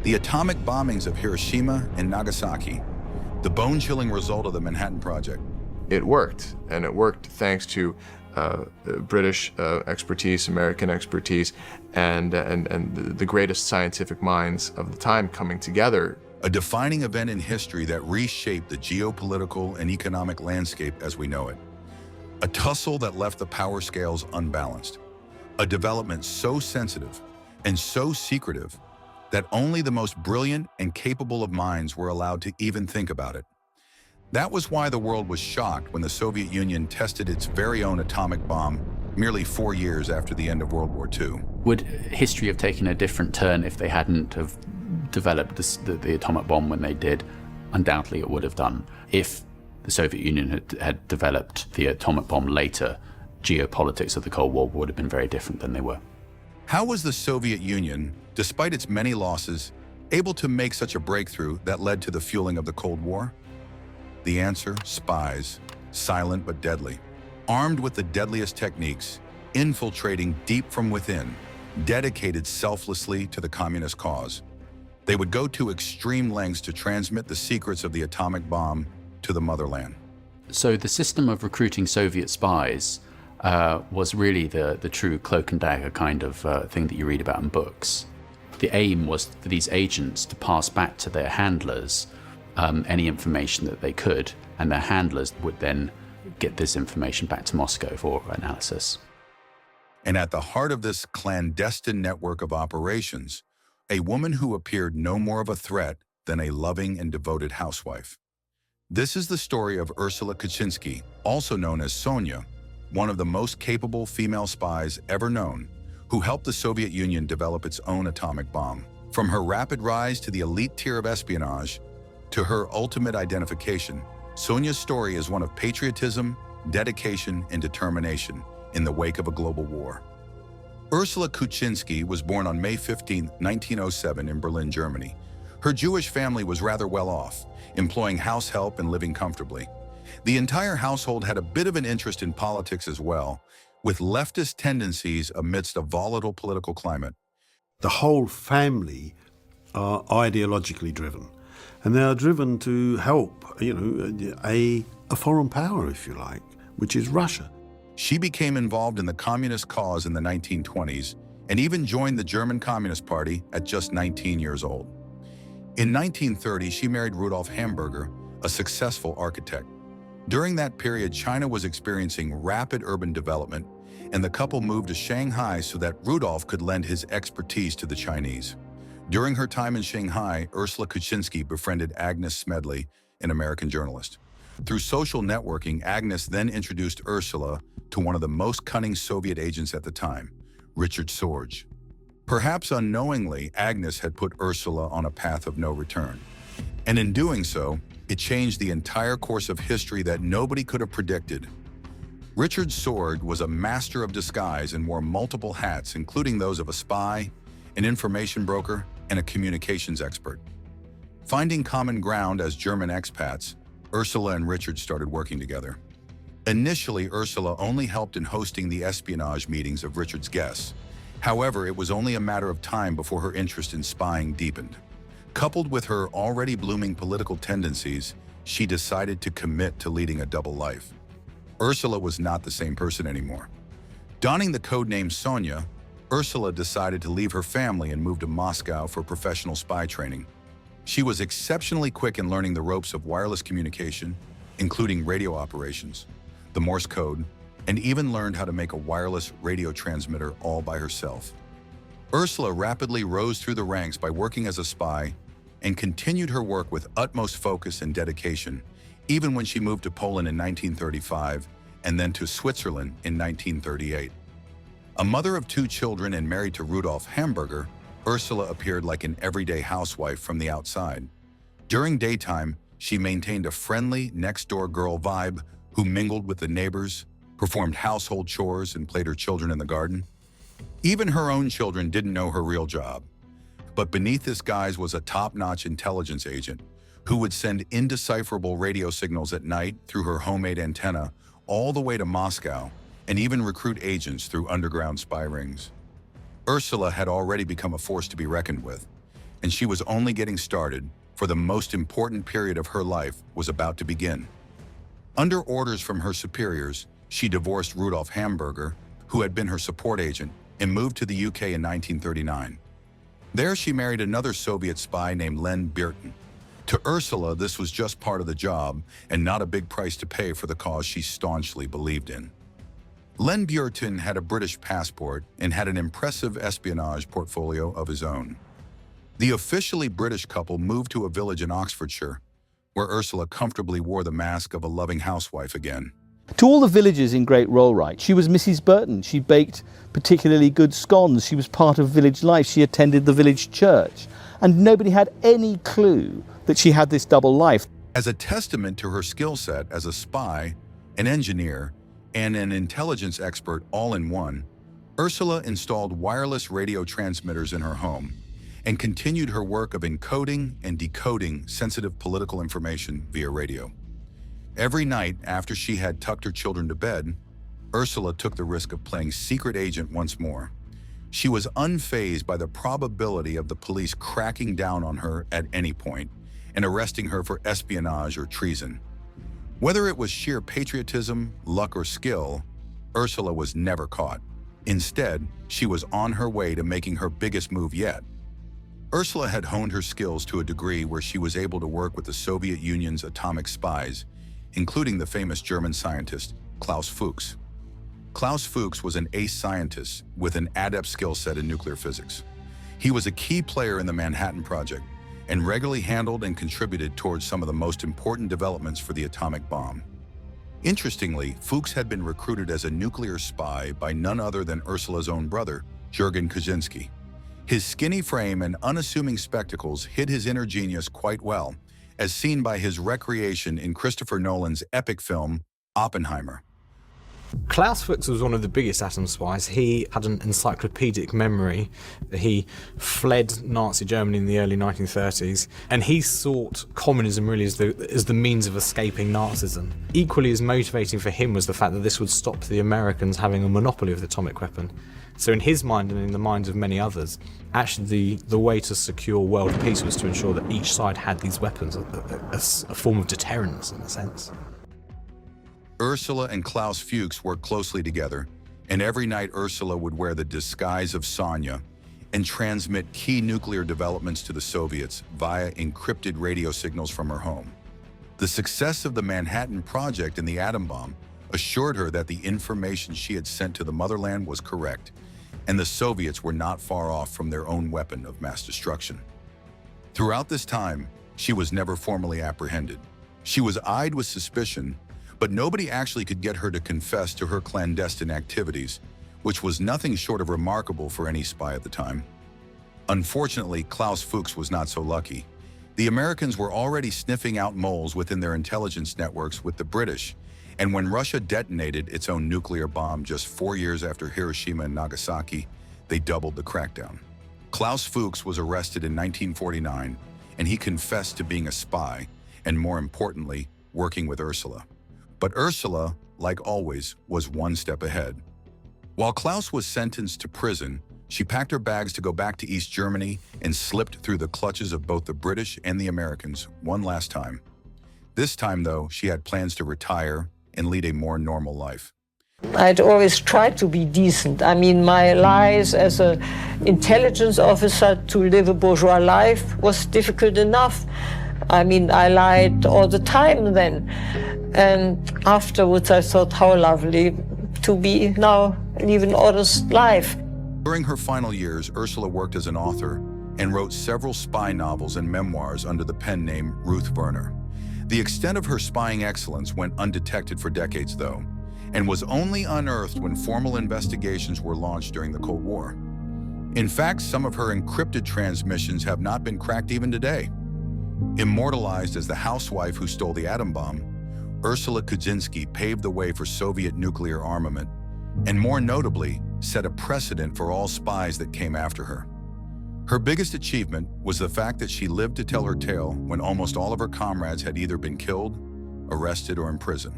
The atomic bombings of Hiroshima and Nagasaki, the bone-chilling result of the Manhattan Project. It worked, and it worked thanks to British expertise, American expertise, and the greatest scientific minds of the time coming together. A defining event in history that reshaped the geopolitical and economic landscape as we know it. A tussle that left the power scales unbalanced. A development so sensitive and so secretive that only the most brilliant and capable of minds were allowed to even think about it. That was why the world was shocked when the Soviet Union tested its very own atomic bomb merely 4 years after the end of World War II. Would history have taken a different turn if they hadn't have developed the atomic bomb when they did? Undoubtedly it would have done. If the Soviet Union had developed the atomic bomb later, geopolitics of the Cold War would have been very different than they were. How was the Soviet Union, despite its many losses, able to make such a breakthrough that led to the fueling of the Cold War? The answer: spies, silent but deadly. Armed with the deadliest techniques, infiltrating deep from within, dedicated selflessly to the communist cause. They would go to extreme lengths to transmit the secrets of the atomic bomb to the motherland. So the system of recruiting Soviet spies was really the true cloak and dagger kind of thing that you read about in books. The aim was for these agents to pass back to their handlers any information that they could, and their handlers would then get this information back to Moscow for analysis. And at the heart of this clandestine network of operations, a woman who appeared no more of a threat than a loving and devoted housewife. This is the story of Ursula Kuczynski, also known as Sonya, one of the most capable female spies ever known, who helped the Soviet Union develop its own atomic bomb. From her rapid rise to the elite tier of espionage, to her ultimate identification, Sonya's story is one of patriotism, dedication, and determination in the wake of a global war. Ursula Kuczynski was born on May 15, 1907 in Berlin, Germany. Her Jewish family was rather well off, employing house help and living comfortably. The entire household had a bit of an interest in politics as well, with leftist tendencies amidst a volatile political climate. The whole family are ideologically driven. And they are driven to help, a foreign power, if you like, which is Russia. She became involved in the communist cause in the 1920s and even joined the German Communist Party at just 19 years old. In 1930, she married Rudolf Hamburger, a successful architect. During that period, China was experiencing rapid urban development, and the couple moved to Shanghai so that Rudolf could lend his expertise to the Chinese. During her time in Shanghai, Ursula Kuczynski befriended Agnes Smedley, an American journalist. Through social networking, Agnes then introduced Ursula to one of the most cunning Soviet agents at the time, Richard Sorge. Perhaps unknowingly, Agnes had put Ursula on a path of no return. And in doing so, it changed the entire course of history that nobody could have predicted. Richard Sorge was a master of disguise and wore multiple hats, including those of a spy, an information broker, and a communications expert. Finding common ground as German expats, Ursula and Richard started working together. Initially, Ursula only helped in hosting the espionage meetings of Richard's guests. However, it was only a matter of time before her interest in spying deepened. Coupled with her already blooming political tendencies, she decided to commit to leading a double life. Ursula was not the same person anymore. Donning the codename Sonya, Ursula decided to leave her family and move to Moscow for professional spy training. She was exceptionally quick in learning the ropes of wireless communication, including radio operations, the Morse code, and even learned how to make a wireless radio transmitter all by herself. Ursula rapidly rose through the ranks by working as a spy and continued her work with utmost focus and dedication, even when she moved to Poland in 1935 and then to Switzerland in 1938. A mother of 2 children and married to Rudolf Hamburger, Ursula appeared like an everyday housewife from the outside. During daytime, she maintained a friendly, next-door girl vibe who mingled with the neighbors, performed household chores, and played her children in the garden. Even her own children didn't know her real job. But beneath this guise was a top-notch intelligence agent who would send indecipherable radio signals at night through her homemade antenna all the way to Moscow, and even recruit agents through underground spy rings. Ursula had already become a force to be reckoned with, and she was only getting started, for the most important period of her life was about to begin. Under orders from her superiors, she divorced Rudolf Hamburger, who had been her support agent, and moved to the UK in 1939. There she married another Soviet spy named Len Bierton. To Ursula, this was just part of the job and not a big price to pay for the cause she staunchly believed in. Len Bierton had a British passport and had an impressive espionage portfolio of his own. The officially British couple moved to a village in Oxfordshire, where Ursula comfortably wore the mask of a loving housewife again. To all the villagers in Great Rollright, she was Mrs. Burton. She baked particularly good scones. She was part of village life. She attended the village church. And nobody had any clue that she had this double life. As a testament to her skill set as a spy, an engineer, and an intelligence expert all in one, Ursula installed wireless radio transmitters in her home and continued her work of encoding and decoding sensitive political information via radio. Every night after she had tucked her children to bed, Ursula took the risk of playing secret agent once more. She was unfazed by the probability of the police cracking down on her at any point and arresting her for espionage or treason. Whether it was sheer patriotism, luck, or skill, Ursula was never caught. Instead, she was on her way to making her biggest move yet. Ursula had honed her skills to a degree where she was able to work with the Soviet Union's atomic spies, including the famous German scientist Klaus Fuchs. Klaus Fuchs was an ace scientist with an adept skill set in nuclear physics. He was a key player in the Manhattan Project and regularly handled and contributed towards some of the most important developments for the atomic bomb. Interestingly, Fuchs had been recruited as a nuclear spy by none other than Ursula's own brother, Ursula Kuczynski. His skinny frame and unassuming spectacles hid his inner genius quite well, as seen by his recreation in Christopher Nolan's epic film, Oppenheimer. Klaus Fuchs was one of the biggest atom spies. He had an encyclopedic memory. He fled Nazi Germany in the early 1930s, and he sought communism really as the means of escaping Nazism. Equally as motivating for him was the fact that this would stop the Americans having a monopoly of the atomic weapon. So in his mind and in the minds of many others, actually the way to secure world peace was to ensure that each side had these weapons, a form of deterrence in a sense. Ursula and Klaus Fuchs worked closely together, and every night Ursula would wear the disguise of Sonya and transmit key nuclear developments to the Soviets via encrypted radio signals from her home. The success of the Manhattan Project and the atom bomb assured her that the information she had sent to the motherland was correct, and the Soviets were not far off from their own weapon of mass destruction. Throughout this time, she was never formally apprehended. She was eyed with suspicion, but nobody actually could get her to confess to her clandestine activities, which was nothing short of remarkable for any spy at the time. Unfortunately, Klaus Fuchs was not so lucky. The Americans were already sniffing out moles within their intelligence networks with the British, and when Russia detonated its own nuclear bomb just 4 years after Hiroshima and Nagasaki, they doubled the crackdown. Klaus Fuchs was arrested in 1949, and he confessed to being a spy, and more importantly, working with Ursula. But Ursula, like always, was one step ahead. While Klaus was sentenced to prison, she packed her bags to go back to East Germany and slipped through the clutches of both the British and the Americans one last time. This time, though, she had plans to retire and lead a more normal life. I'd always tried to be decent. I mean, my life as an intelligence officer to live a bourgeois life was difficult enough. I mean, I lied all the time then. And afterwards I thought, how lovely to be now, live an honest life. During her final years, Ursula worked as an author and wrote several spy novels and memoirs under the pen name Ruth Werner. The extent of her spying excellence went undetected for decades, though, and was only unearthed when formal investigations were launched during the Cold War. In fact, some of her encrypted transmissions have not been cracked even today. Immortalized as the housewife who stole the atom bomb, Ursula Kuczynski paved the way for Soviet nuclear armament, and more notably, set a precedent for all spies that came after her. Her biggest achievement was the fact that she lived to tell her tale when almost all of her comrades had either been killed, arrested, or imprisoned.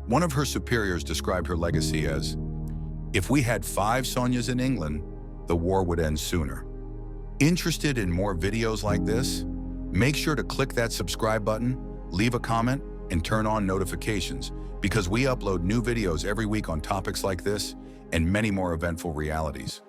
One of her superiors described her legacy as, "If we had 5 Sonyas in England, the war would end sooner." Interested in more videos like this? Make sure to click that subscribe button, leave a comment, and turn on notifications because we upload new videos every week on topics like this and many more eventful realities.